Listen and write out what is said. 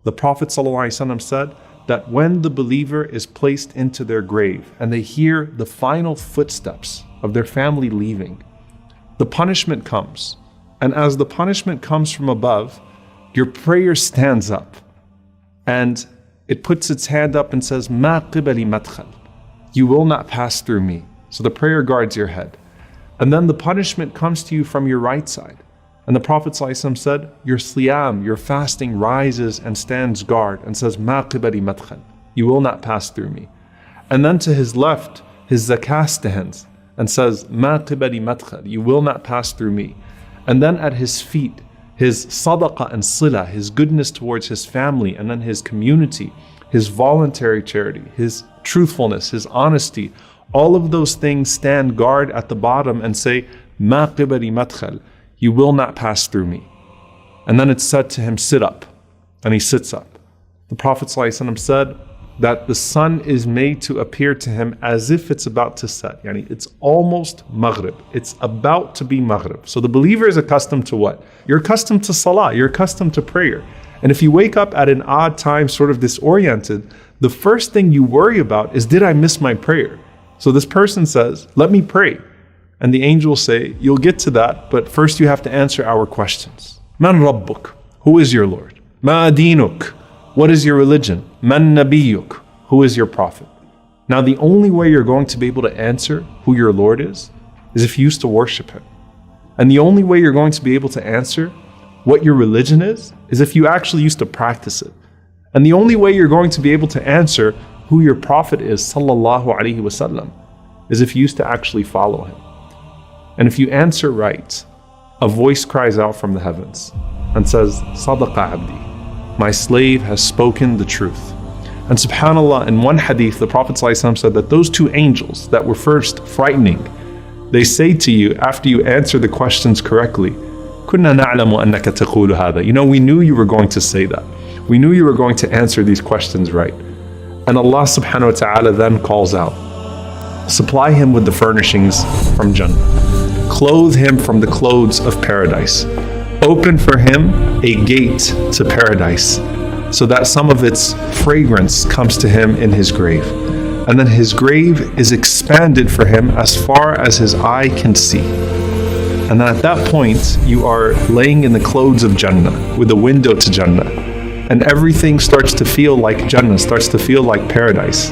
The Prophet ﷺ said that when the believer is placed into their grave and they hear the final footsteps of their family leaving, the punishment comes. And as the punishment comes from above, your prayer stands up and it puts its hand up and says, "Ma qibali madkhal." You will not pass through me. So the prayer guards your head. And then the punishment comes to you from your right side. And the Prophet ﷺ said, your siyam, your fasting rises and stands guard and says, "Ma qibali madkhal." You will not pass through me. And then to his left, his zakah stands and says, "Ma qibali madkhal." You will not pass through me. And then at his feet, his sadaqah and sila, his goodness towards his family and then his community, his voluntary charity, his truthfulness, his honesty, all of those things stand guard at the bottom and say, "Ma qibali madkhal." You will not pass through me. And then it's said to him, "Sit up." And he sits up. The Prophet ﷺ said that the sun is made to appear to him as if it's about to set. Yani it's almost Maghrib. It's about to be Maghrib. So the believer is accustomed to what? You're accustomed to salah. You're accustomed to prayer. And if you wake up at an odd time, sort of disoriented, the first thing you worry about is, did I miss my prayer? So this person says, "Let me pray." And the angels say, "You'll get to that, but first you have to answer our questions. Man Rabbuk? Who is your Lord? Ma dinuk? What is your religion? Man Nabiyuk? Who is your prophet?" Now the only way you're going to be able to answer who your Lord is if you used to worship him. And the only way you're going to be able to answer what your religion is if you actually used to practice it. And the only way you're going to be able to answer who your prophet is, sallallahu alaihi wasallam, is if you used to actually follow him. And if you answer right, a voice cries out from the heavens and says, "Sadaqa abdi, my slave has spoken the truth." And subhanAllah, in one hadith, the Prophet ﷺ said that those two angels that were first frightening, they say to you after you answer the questions correctly, "Kunna na'lamu annaka taqulu hadha." You know, we knew you were going to say that. We knew you were going to answer these questions right. And Allah subhanahu wa ta'ala then calls out, supply him with the furnishings from Jannah. Clothe him from the clothes of paradise. Open for him a gate to paradise so that some of its fragrance comes to him in his grave. And then his grave is expanded for him as far as his eye can see. And then at that point, you are laying in the clothes of Jannah with a window to Jannah. And everything starts to feel like Jannah, starts to feel like paradise.